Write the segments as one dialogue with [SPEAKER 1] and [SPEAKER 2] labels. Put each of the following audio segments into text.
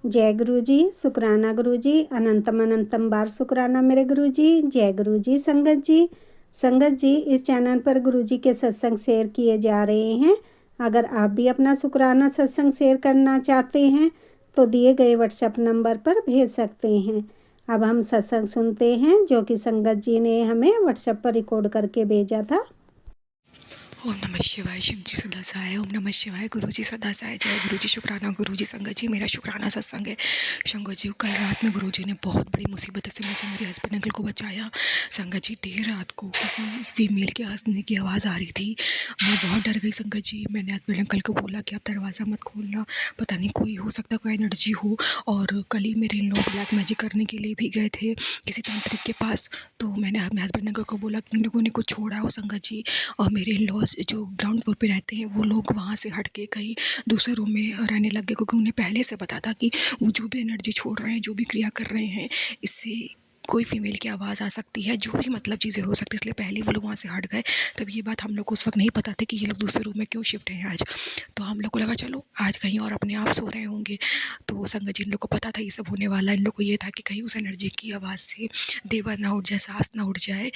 [SPEAKER 1] जय गुरु जी, शुक्राना गुरु जी, अनंतम अनंतम बार शुक्राना मेरे गुरु जी। जय गुरु जी। संगत जी, संगत जी, इस चैनल पर गुरु जी के सत्संग शेयर किए जा रहे हैं। अगर आप भी अपना शुक्राना सत्संग शेयर करना चाहते हैं तो दिए गए व्हाट्सएप नंबर पर भेज सकते हैं। अब हम सत्संग सुनते हैं जो कि संगत जी ने हमें व्हाट्सएप पर रिकॉर्ड करके भेजा था।
[SPEAKER 2] ओम नमः शिवाय। शिव जी सदा सहाय। ओम नमः शिवाय। गुरु जी सदा सहाय। जय गुरु जी। शुक्राना गुरु जी। संगत जी, मेरा शुक्राना सत्संग है। संगत जी, कल रात में गुरु जी ने बहुत बड़ी मुसीबत से मुझे मेरे हस्बैंड अंकल को बचाया। संगत जी, देर रात को किसी फीमेल के हंसने की आवाज़ आ रही थी। मैं बहुत डर गई संगत जी। मैंने हस्बैंड अंकल को बोला कि आप दरवाज़ा मत खोलना, पता नहीं कोई हो सकता, कोई एनर्जी हो। और कल ही मेरे लोग ब्लैक मैजिक करने के लिए भी गए थे किसी तांत्रिक के पास। तो मैंने अपने हस्बैंड अंकल को बोला कि इन लोगों ने कुछ छोड़ा हो संगत जी। और मेरे लॉज जो ग्राउंड फ्लोर पे रहते हैं वो लोग वहाँ से हट के कहीं दूसरे रूम में रहने लग गए, क्योंकि उन्हें पहले से पता था कि वो जो भी एनर्जी छोड़ रहे हैं, जो भी क्रिया कर रहे हैं, इससे कोई फीमेल की आवाज़ आ सकती है, जो भी मतलब चीज़ें हो सकती है, इसलिए पहले वो लोग वहाँ से हट गए। तब ये बात हम लोग को उस वक्त नहीं पता था कि ये लोग दूसरे रूम में क्यों शिफ्ट हैं आज। तो हम लोग को लगा चलो आज कहीं और अपने आप सो रहे होंगे। तो संगत जी, इन लोग को पता था ये सब होने वाला है। इन लोग को ये था कि कहीं उस एनर्जी की आवाज़ से देवर ना उठ जाए, सांस ना उठ जाए।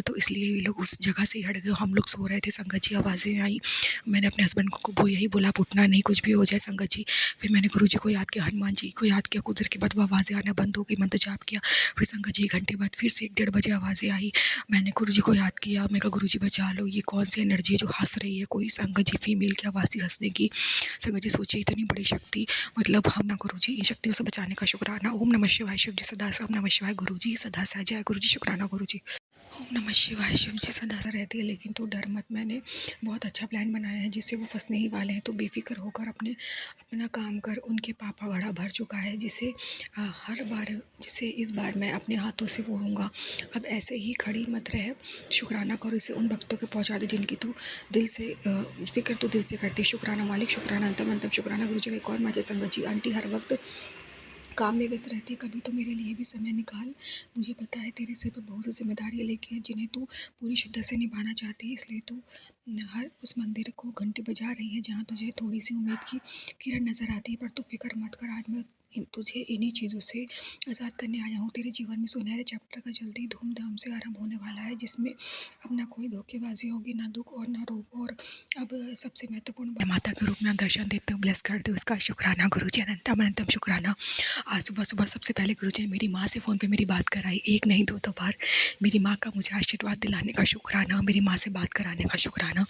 [SPEAKER 2] तो इसलिए ये लोग उस जगह से ही हट गए। हम लोग सो रहे थे संगत जी, आवाज़ें आई। मैंने अपने हस्बैंड को वो यही बोला, आप उठना नहीं, कुछ भी हो जाए संगत जी। फिर मैंने गुरु जी को याद किया, हनुमान जी को याद किया। कुछ देर के बाद वो आवाज़ें आना बंद हो गई, मंत्र जाप किया। फिर संगत जी 1 घंटे बाद फिर से 1 डेढ़ बजे आवाज़ें आई। मैंने गुरु जी को याद किया। मैंने कहा गुरु जी बचा लो, ये कौन सी एनर्जी है जो हंस रही है, कोई संगत जी फीमेल की आवाज़ से हंसने की। संगत जी सोचिए, इतनी बड़ी शक्ति, मतलब हम ना गुरु जी इन शक्तियों से बचाने का शुक्राना। ओम नमः शिवाय। शिव जी सदा से। ओम नमः शिवाय। गुरु जी सदा से। जय गुरु जी। शुक्राना गुरु जी। ओम नमः शिवाय। शिव जी सदा से रहती है, लेकिन तू डर मत। मैंने बहुत अच्छा प्लान बनाया है जिससे वो फंसने ही वाले हैं। तो बेफिक्र होकर अपना काम कर। उनके पापा घड़ा भर चुका है, हर बार जिसे इस बार मैं अपने हाथों से फोड़ूंगा। अब ऐसे ही खड़ी मत रह, शुक्राना करो, इसे उन भक्तों के पहुंचा दे जिनकी तू दिल से फिक्र तो दिल से करती। शुक्राना मालिक, शुक्राना अंतम अंतम शुक्राना गुरु जी का। एक और मैसेज संगत जी, आंटी हर वक्त काम में व्यस्त रहती है, कभी तो मेरे लिए भी समय निकाल। मुझे पता है तेरे सिर पर बहुत सी जिम्मेदारियाँ लेके हैं जिन्हें तू पूरी शिद्दत से निभाना चाहती है, इसलिए तू हर उस मंदिर को घंटी बजा रही है जहाँ तुझे थोड़ी सी उम्मीद की किरण नज़र आती है। पर तू फिक्र मत कर, आज मैं तुझे इन्हीं चीज़ों से आज़ाद करने आया हूँ। तेरे जीवन में सुनहरे चैप्टर का जल्दी धूमधाम से आरंभ होने वाला है, जिसमें अब ना कोई धोखेबाजी होगी, ना दुख और ना रोग। और अब सबसे महत्वपूर्ण माता के रूप में आप दर्शन देते हो, ब्लेस कर दो, इसका शुक्राना गुरु जी। अनंतम अनंतम शुक्राना। आज सुबह सुबह सबसे पहले गुरुजी ने मेरी माँ से फ़ोन पे मेरी बात कराई, एक नहीं दो बार। मेरी माँ का मुझे आशीर्वाद दिलाने का शुक्राना, मेरी माँ से बात कराने का शुक्राना,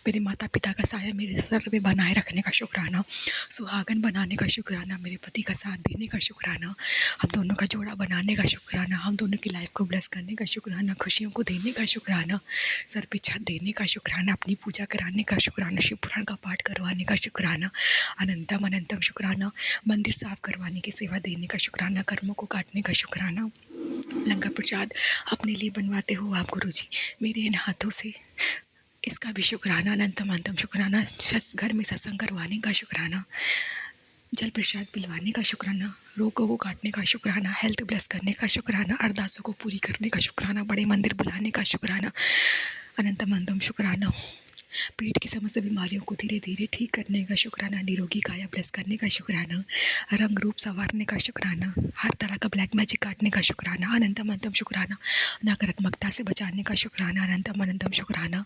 [SPEAKER 2] मेरे माता पिता का साया मेरे सर पे बनाए रखने का शुक्राना, सुहागन बनाने का शुक्राना, मेरे पति का साथ देने का शुक्राना, हम दोनों का जोड़ा बनाने का शुक्राना, हम दोनों की लाइफ को ब्लेस करने का शुक्राना, खुशियों को देने का शुक्राना, सर पे छत देने का शुक्राना, अपनी पूजा कराने का शुक्राना, शिव पुराण का पाठ करवाने का शुक्राना, अनंतम अनंतम शुक्राना, मंदिर साफ करवाने की सेवा देने का शुक्राना, कर्मों को काटने का शुक्राना, लंका प्रसाद अपने लिए बनवाते हो आप गुरु जी मेरे इन हाथों से, इसका भी शुक्राना। अनंतम अनंतम शुक्राना। घर में सत्संग करवाने का शुक्राना, जल प्रसाद पिलवाने का शुक्राना, रोगों को काटने का शुक्राना, हेल्थ ब्लेस करने का शुक्राना, अरदासों को पूरी करने का शुक्राना, बड़े मंदिर बुलाने का शुक्राना। अनंतम अनंतम शुक्राना। पेट की समस्त बीमारियों को धीरे धीरे ठीक करने का शुक्राना, निरोगी काया ब्लेस करने का शुक्राना, रंग रूप संवारने का शुक्राना, हर तरह का ब्लैक मैजिक काटने का शुक्राना। अनंतम अनंतम शुक्राना। नकारात्मकता से बचाने का शुक्राना। अनंतम अनंतम शुक्राना।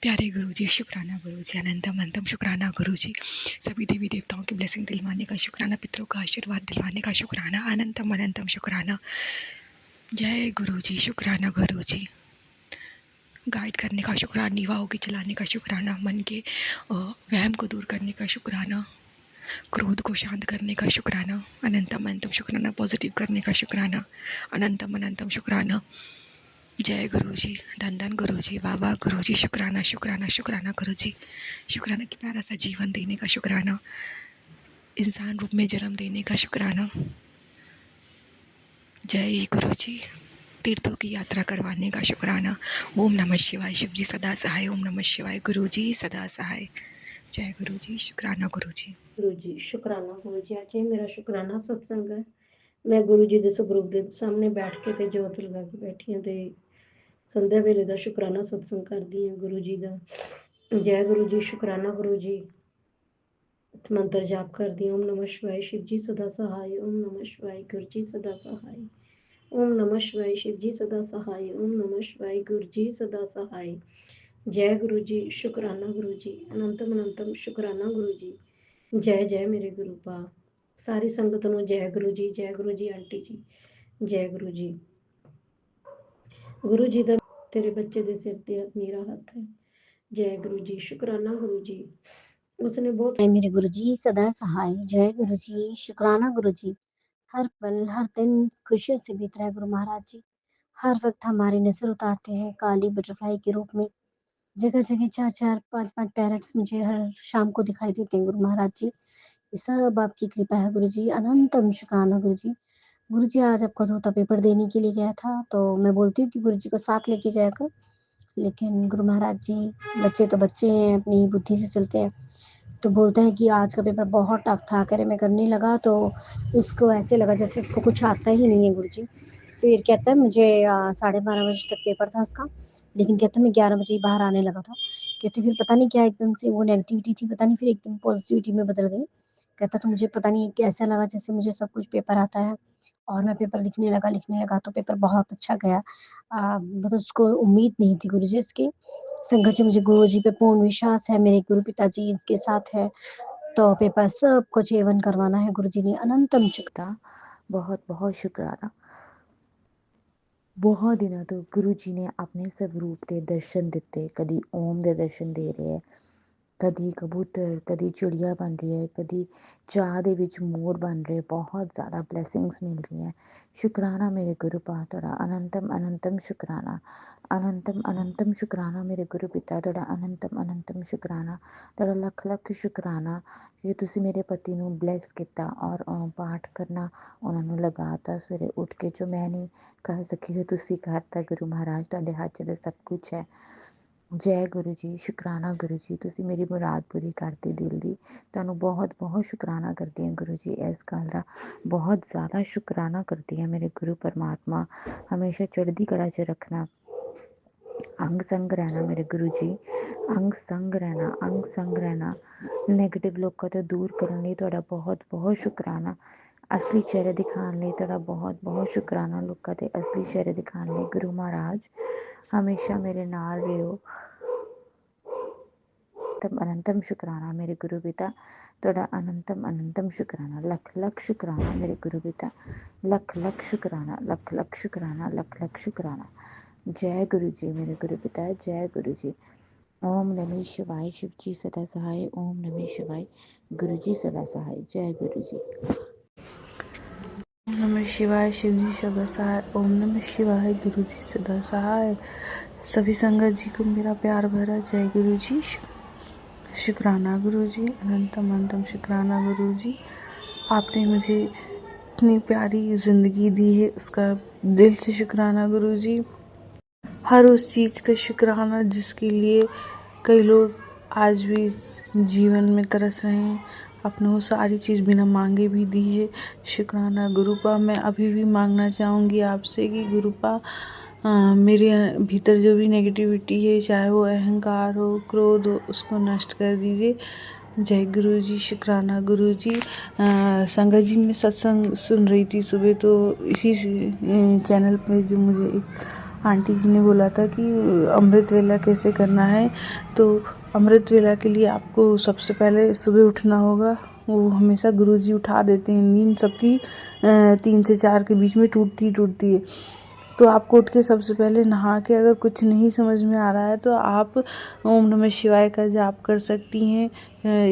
[SPEAKER 2] प्यारे गुरु जी, शुक्राना गुरु जी। अनंतम अनंतम शुक्राना गुरु जी। सभी देवी देवताओं की ब्लेसिंग दिलवाने का शुक्राना, पितरों का आशीर्वाद दिलवाने का शुक्राना। अनंतम अनंतम शुक्राना। जय गुरु जी। शुक्राना गुरु जी। गाइड करने का शुक्राना, निवाहों की चलाने का शुक्राना, मन के वहम को दूर करने का शुक्राना, क्रोध को शांत करने का शुक्राना। अनंतम अनंतम शुक्राना। पॉजिटिव करने का शुक्राना। अनंतम अनंतम शुक्राना। जय गुरु जी। धन धन गुरु जी। वाह वाह गुरु जी। शुक्राना शुक्राना शुक्राना गुरु जी। शुक्राना कि प्यारा सा जीवन देने का शुक्राना, इंसान रूप में जन्म देने का शुक्राना। जय गुरु जी। तीर्थों की यात्रा करवाने का शुक्राना। ओम नमः शिवाय। शिव जी सदा सहाय। ओम नमः शिवाय। गुरु जी सदा सहाय। जय गुरु जी। शुक्राना गुरु जी।
[SPEAKER 1] गुरु जी शुक्राना गुरु जी। आज मेरा शुक्राना सत्संग है। मैं गुरु जी के स्वरूप के सामने बैठ के ते जोत लगा के बैठी हाँ, ते संध्या वेले का शुक्राना सत्संग करदी हाँ गुरु जी का। जय गुरु जी। शुक्राना गुरु जी।
[SPEAKER 3] मंत्र जाप कर दिए। ओम नमः शिवाय शिव जी सदा सहाय, ओम नमः शिवाय गुरु जी सदा सहाय, ओम नमः शिवाय शिव जी सदा सहाय, ओम नमः शिवाय गुरु जी सदा सहाय। जय गुरु जी, शुक्राना गुरु जी, अनंतम अनंतम शुक्राना गुरु जी। जय जय मेरे गुरु पा। सारी संगत ਨੂੰ जय गुरु जी, जय गुरु जी आंटी जी, जय गुरु जी। गुरु जी ਦਾ तेरे बच्चे ਦੇ ਸਿਰ ਤੇ ਮੇਰਾ ਹੱਥ ਹੈ। जय गुरु जी, शुक्राना गुरु जी। उसने बहुत
[SPEAKER 4] जय मेरे गुरु जी सदा सहाय। जय गुरु जी, शुक्राना गुरु जी। हर पल हर दिन खुशियों से बीत रहा है गुरु महाराज जी। हर वक्त हमारी नजर उतारते हैं काली बटरफ्लाई के रूप में। जगह जगह 4-4 5-5 पैरट्स मुझे हर शाम को दिखाई देते हैं गुरु महाराज जी। ये सब आपकी कृपा है गुरु जी, अनंतम शुक्राना गुरु जी। गुरु जी आज आपका तोता पेपर देने के लिए गया था, तो मैं बोलती हूँ कि गुरु जी को साथ लेके जाया कर, लेकिन गुरु महाराज जी बच्चे तो बच्चे हैं, अपनी बुद्धि से चलते हैं। तो बोलता है कि आज का पेपर बहुत टफ था। कह रहे मैं करने लगा तो उसको ऐसे लगा जैसे इसको कुछ आता ही नहीं है गुरुजी। फिर कहता है मुझे 12:30 बजे तक पेपर था उसका, लेकिन कहता है मैं 11 बजे ही बाहर आने लगा था। कहते फिर पता नहीं क्या एकदम से वो नेगेटिविटी थी, पता नहीं फिर एकदम पॉजिटिविटी में बदल गई। कहता तो मुझे पता नहीं कैसा लगा जैसे मुझे सब कुछ पेपर आता है, और मैं पेपर लिखने लगा तो पेपर बहुत अच्छा गया। मतलब उसको उम्मीद नहीं थी गुरुजी इसकी। संगत जी मुझे गुरुजी पे पूर्ण विश्वास है, मेरे गुरु पिताजी इसके साथ है, तो पेपर सब कुछ A1 करवाना है। गुरुजी ने अनंतम
[SPEAKER 5] था। बहुत बहुत शुक्राना। ਬਹੁਤ ਦਿਨਾਂ ਤੋਂ ਗੁਰੂ ਜੀ ਨੇ ਆਪਣੇ ਸਰੂਪ ਦੇ ਦਰਸ਼ਨ ਦਿੱਤੇ। ਕਦੀ ਓਮ ਦੇ ਦਰਸ਼ਨ ਦੇ ਰਹੇ ਹੈ, ਕਦੀ ਕਬੂਤਰ, ਕਦੀ ਚਿੜੀਆ ਬਣ ਰਹੀ ਹੈ, ਕਦੀ ਚਾਹ ਦੇ ਵਿੱਚ ਮੋਰ ਬਣ ਰਹੇ। ਬਹੁਤ ਜ਼ਿਆਦਾ ਬਲੈਸਿੰਗਸ ਮਿਲ ਰਹੀਆਂ। ਸ਼ੁਕਰਾਨਾ ਮੇਰੇ ਗੁਰੂ ਪਾ ਤੁਹਾਡਾ, ਅਨੰਤਮ ਅਨੰਤਮ ਸ਼ੁਕਰਾਨਾ, ਅਨੰਤਮ ਅਨੰਤਮ ਸ਼ੁਕਰਾਨਾ ਮੇਰੇ ਗੁਰੂ ਪਿਤਾ ਤੁਹਾਡਾ, ਅਨੰਤਮ ਅਨੰਤਮ ਸ਼ੁਕਰਾਨਾ ਤੁਹਾਡਾ, ਲੱਖ ਲੱਖ ਸ਼ੁਕਰਾਨਾ ਕਿ ਤੁਸੀਂ ਮੇਰੇ ਪਤੀ ਨੂੰ ਬਲੈਸ ਕੀਤਾ ਔਰ ਪਾਠ ਕਰਨਾ ਉਹਨਾਂ ਨੂੰ ਲਗਾਤਾ ਸਵੇਰੇ ਉੱਠ ਕੇ, ਜੋ ਮੈਂ ਨਹੀਂ ਕਰ ਸਕੀ ਉਹ ਤੁਸੀਂ ਕਰਤਾ। ਗੁਰੂ ਮਹਾਰਾਜ ਤੁਹਾਡੇ ਹੱਥ 'ਚ ਸਭ ਕੁਛ ਹੈ। ਜੈ ਗੁਰੂ ਜੀ, ਸ਼ੁਕਰਾਨਾ ਗੁਰੂ ਜੀ, ਤੁਸੀਂ ਮੇਰੀ ਮੁਰਾਦ ਪੂਰੀ ਕਰਤੀ ਦਿਲ ਦੀ। ਤੁਹਾਨੂੰ ਬਹੁਤ ਬਹੁਤ ਸ਼ੁਕਰਾਨਾ ਕਰਦੀ ਹਾਂ ਗੁਰੂ ਜੀ, ਇਸ ਗੱਲ ਦਾ ਬਹੁਤ ਜ਼ਿਆਦਾ ਸ਼ੁਕਰਾਨਾ ਕਰਦੀ ਹਾਂ ਮੇਰੇ ਗੁਰੂ ਪਰਮਾਤਮਾ। ਹਮੇਸ਼ਾ ਚੜ੍ਹਦੀ ਕਲਾ 'ਚ ਰੱਖਣਾ, ਅੰਗ ਸੰਗ ਰਹਿਣਾ ਮੇਰੇ ਗੁਰੂ ਜੀ, ਅੰਗ ਸੰਗ ਰਹਿਣਾ, ਅੰਗ ਸੰਗ ਰਹਿਣਾ। ਨੈਗੇਟਿਵ ਲੋਕਾਂ ਤੋਂ ਦੂਰ ਕਰਨ ਲਈ ਤੁਹਾਡਾ ਬਹੁਤ ਬਹੁਤ ਸ਼ੁਕਰਾਨਾ। ਅਸਲੀ ਚਿਹਰੇ ਦਿਖਾਉਣ ਲਈ ਤੁਹਾਡਾ ਬਹੁਤ ਬਹੁਤ ਸ਼ੁਕਰਾਨਾ। ਲੋਕਾਂ ਦੇ ਅਸਲੀ ਚਿਹਰੇ ਦਿਖਾਉਣ ਲਈ ਗੁਰੂ ਮਹਾਰਾਜ ਹਮੇਸ਼ਾ ਮੇਰੇ ਨਾਲ ਰਹੋ। ਅਨੰਤਮ ਸ਼ੁਕਰਾਨਾ ਮੇਰੇ ਗੁਰੂ ਪਿਤਾ ਤੁਹਾਡਾ, ਅਨੰਤਮ ਅਨੰਤਮ ਸ਼ੁਕਰਾਨਾ, ਲੱਖ ਲੱਖ ਸ਼ੁਕਰਾਨਾ ਮੇਰੇ ਗੁਰੂ ਪਿਤਾ, ਲੱਖ ਲੱਖ ਸ਼ੁਕਰਾਨਾ, ਲੱਖ ਲੱਖ ਸ਼ੁਕਰਾਨਾ, ਲੱਖ ਲੱਖ ਸ਼ੁਕਰਾਨਾ। ਜੈ ਗੁਰੂ ਜੀ ਮੇਰੇ ਗੁਰੂ ਪਿਤਾ, ਜੈ ਗੁਰੂ ਜੀ। ओम नमः शिवाय शिव जी सदा सहाय, ओम नमः शिवाय गुरु जी सदा सहाय। जय गुरु जी।
[SPEAKER 6] ओम नमः शिवाय शिव जी सदा सहाय, ओम नमः शिवाय गुरु जी सदा सहाय। सभी संगत जी को मेरा प्यार भरा जय गुरु जी। शुक्राना गुरु जी, अनंतम अनंतम शुक्राना गुरु जी। आपने मुझे इतनी प्यारी ज़िंदगी दी है, उसका दिल से शुक्राना गुरु जी। हर उस चीज़ का शुक्राना जिसके लिए कई लोग आज भी जीवन में तरस रहे हैं, आपने वो सारी चीज़ बिना मांगे भी दी है। शुक्राना गुरुपा। मैं अभी भी मांगना चाहूँगी आपसे कि गुरुपा मेरे भीतर जो भी नेगेटिविटी है, चाहे वो अहंकार हो, क्रोध हो, उसको नष्ट कर दीजिए। जय गुरु जी, शुक्राना गुरु जी। संगत जी मैं सत्संग सुन रही थी सुबह, तो इसी चैनल पे जो मुझे एक आंटी जी ने बोला था कि अमृत वेला कैसे करना है, तो अमृत वेला के लिए आपको सबसे पहले सुबह उठना होगा। वो हमेशा गुरुजी उठा देते हैं, नींद सबकी 3 से 4 के बीच में टूटती है। तो आपको उठ के सबसे पहले नहा के, अगर कुछ नहीं समझ में आ रहा है तो आप ओम नमः शिवाय का जाप कर सकती हैं।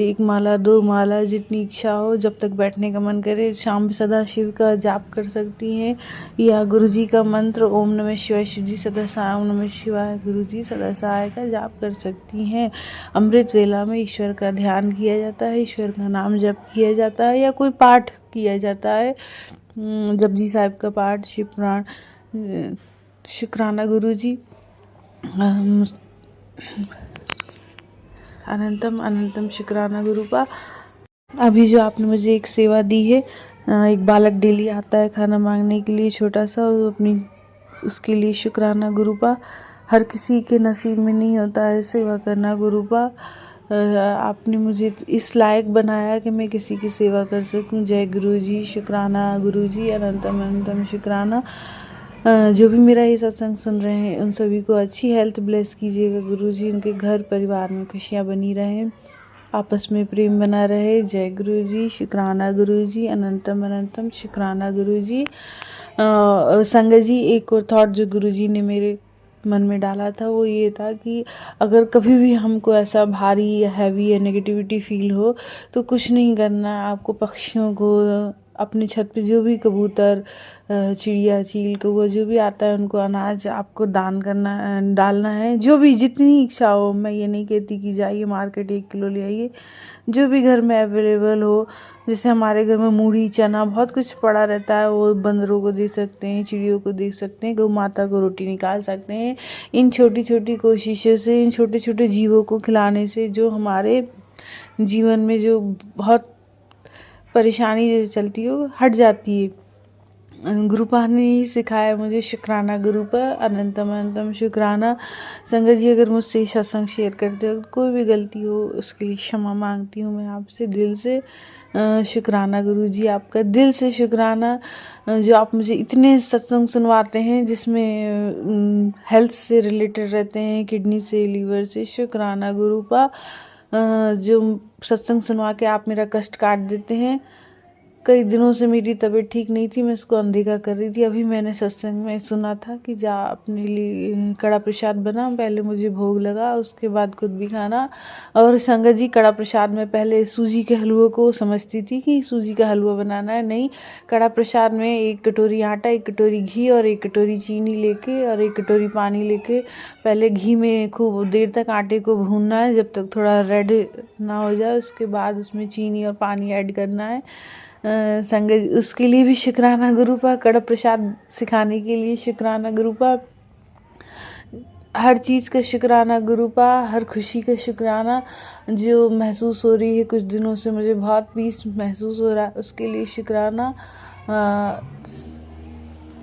[SPEAKER 6] 1 माला 2 माला जितनी इच्छा हो, जब तक बैठने का मन करे। शाम सदा शिव का जाप कर सकती हैं, या गुरु जी का मंत्र ओम नमः शिवाय शिव जी सदा सहाय, ओम नमः शिवाय गुरु जी सदा सहाय का जाप कर सकती हैं। अमृत वेला में ईश्वर का ध्यान किया जाता है, ईश्वर का नाम जप किया जाता है, या कोई पाठ किया जाता है, जपजी साहिब का पाठ, शिव पुराण। शुक्राना गुरु जी। अनंतम अनंतम शुक्राना गुरुपा। अभी जो आपने मुझे एक सेवा दी है, एक बालक डेली आता है खाना मांगने के लिए छोटा सा, अपनी उसके लिए शुक्राना गुरुपा। हर किसी के नसीब में नहीं होता है सेवा करना गुरुपा। आपने मुझे इस लायक बनाया कि मैं किसी की सेवा कर सकूं। जय गुरु जी, शुक्राना गुरु जी, अनंतम अनंतम शुक्राना। जो भी मेरा ये सत्संग सुन रहे हैं उन सभी को अच्छी हेल्थ ब्लेस कीजिएगा गुरु जी, उनके घर परिवार में खुशियाँ बनी रहें, आपस में प्रेम बना रहे। जय गुरु जी, शुक्राना गुरु जी, अनंतम अनंतम शुक्राना गुरु जी। संगत जी, एक और थॉट जो गुरु जी ने मेरे मन में डाला था वो ये था कि अगर कभी भी हमको ऐसा भारी या हैवी या नेगेटिविटी फील हो तो कुछ नहीं करना है, आपको पक्षियों को अपने छत पे जो भी कबूतर, चिड़िया, चील, कौवा जो भी आता है उनको अनाज आपको दान करना, डालना है। जो भी जितनी इच्छा हो, मैं ये नहीं कहती कि जाइए मार्केट 1 किलो ले आइए, जो भी घर में अवेलेबल हो। जैसे हमारे घर में मूढ़ी, चना बहुत कुछ पड़ा रहता है, वो बंदरों को दे सकते हैं, चिड़ियों को दे सकते हैं, गौ माता को रोटी निकाल सकते हैं। इन छोटी छोटी कोशिशों से, इन छोटे छोटे जीवों को खिलाने से जो हमारे जीवन में जो बहुत परेशानी जो चलती है वो हट जाती है। गुरुपा ने ही सिखाया मुझे, शुक्राना गुरुपा, अनंतम अनंतम शुक्राना। संगत जी, अगर मुझसे सत्संग शेयर करते हो कोई भी गलती हो उसके लिए क्षमा मांगती हूँ मैं आपसे दिल से। शुक्राना गुरु जी, आपका दिल से शुक्राना जो आप मुझे इतने सत्संग सुनवाते हैं जिसमें हेल्थ से रिलेटेड रहते हैं, किडनी से, लीवर से। शुक्राना गुरुपा, जो सत्संग सुनवा के आप मेरा कष्ट काट देते हैं। कई दिनों से मेरी तबीयत ठीक नहीं थी, मैं इसको अनदेखा कर रही थी। अभी मैंने सत्संग में सुना था कि जा अपने लिए कड़ा प्रसाद बना, पहले मुझे भोग लगा, उसके बाद खुद भी खाना। और संगत जी, कड़ा प्रसाद में पहले सूजी के हलवे को समझती थी कि सूजी का हलवा बनाना है, नहीं। कड़ा प्रसाद में 1 कटोरी आटा, 1 कटोरी घी और 1 कटोरी चीनी लेके और 1 कटोरी पानी लेके पहले घी में खूब देर तक आटे को भूनना है जब तक थोड़ा रेड ना हो जाए। उसके बाद उसमें चीनी और पानी ऐड करना है। संगत, उसके लिए भी शुक्राना गुरुपा, कड़ा प्रसाद सिखाने के लिए शुक्राना गुरुपा, हर चीज़ का शुक्राना गुरुपा, हर खुशी का शुक्राना जो महसूस हो रही है। कुछ दिनों से मुझे बहुत पीस महसूस हो रहा है, उसके लिए शुक्राना।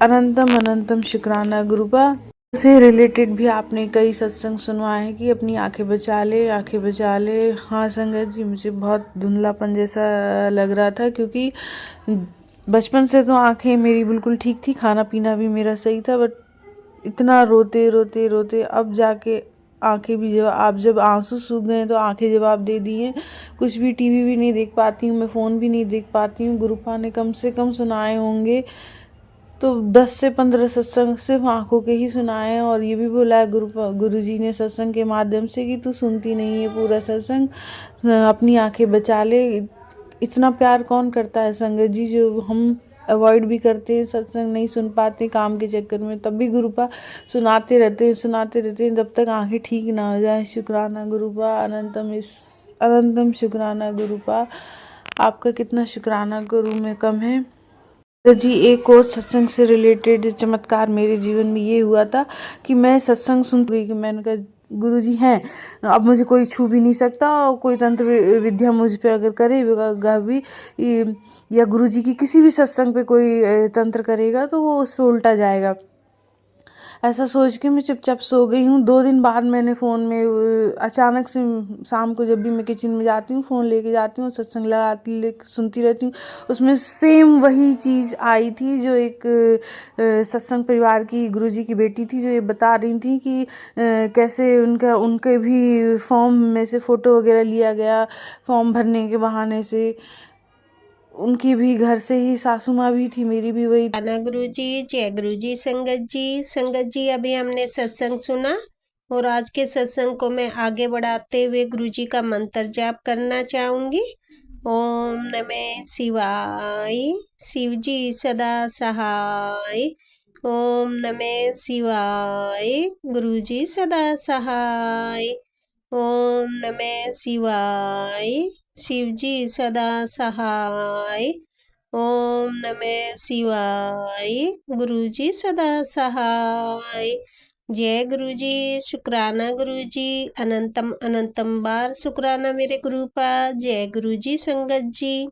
[SPEAKER 6] अनंतम अनंतम शुक्राना गुरुपा। से रिलेटेड भी आपने कई सत्संग सुनवाए हैं कि अपनी आंखें बचा ले, आंखें बचा ले। हाँ संगत जी, मुझे बहुत धुंधलापन जैसा लग रहा था क्योंकि बचपन से तो आंखें मेरी बिल्कुल ठीक थी, खाना पीना भी मेरा सही था, बट इतना रोते रोते रोते अब जाके आंखें भी जब आंसू सूख गए तो आंखें जवाब दे दी हैं। कुछ भी टीवी भी नहीं देख पाती हूँ मैं, फ़ोन भी नहीं देख पाती हूँ। गुरुपा ने कम से कम सुनाए होंगे तो 10 से 15 सत्संग सिर्फ आंखों के ही सुनाए हैं। और ये भी बोला है गुरु जी ने सत्संग के माध्यम से कि तू सुनती नहीं है पूरा सत्संग, अपनी आंखें बचा ले। इतना प्यार कौन करता है संगत जी, जो हम अवॉइड भी करते हैं, सत्संग नहीं सुन पाते काम के चक्कर में, तब भी गुरुपा सुनाते रहते हैं जब तक आंखें ठीक ना हो जाए। शुक्राना गुरुपा, अनंतम शुक्राना गुरुपा, आपका कितना शुक्राना करूँ मैं कम है। जी, एक और सत्संग से रिलेटेड चमत्कार मेरे जीवन में ये हुआ था कि मैं सत्संग सुन गई कि मैंने कहा गुरु जी हैं, अब मुझे कोई छू भी नहीं सकता, और कोई तंत्र विद्या मुझ पे अगर करेगा भी या गुरु जी की किसी भी सत्संग पे कोई तंत्र करेगा तो वो उस पर उल्टा जाएगा। ऐसा सोच के मैं चुपचाप सो गई हूँ। 2 दिन बाद मैंने फ़ोन में अचानक से, शाम को जब भी मैं किचन में जाती हूँ फ़ोन लेके जाती हूँ, सत्संग सुनती रहती हूँ, उसमें सेम वही चीज़ आई थी जो एक सत्संग परिवार की गुरुजी की बेटी थी, जो ये बता रही थी कि कैसे उनके भी फॉर्म में से फ़ोटो वगैरह लिया गया, फॉर्म भरने के बहाने से। उनकी भी घर से ही सासू माँ भी थी, मेरी भी वही।
[SPEAKER 1] राना गुरु जी, जय गुरु जी। संगत जी, अभी हमने सत्संग सुना और आज के सत्संग को मैं आगे बढ़ाते हुए गुरु जी का मंत्र जाप करना चाहूंगी। ओम नमः शिवाय, शिव जी सदा सहाय। ओम नमः शिवाय, गुरु जी सदा सहाय। ओम नमः शिवाय, शिव जी सदा सहाय। ओम नमः शिवाय, गुरु जी सदा सहाय। जय गुरु जी, शुक्राना गुरु जी, अनंतम अनंतम बार शुक्राना मेरे गुरु पा। जय गुरु जी संगत जी।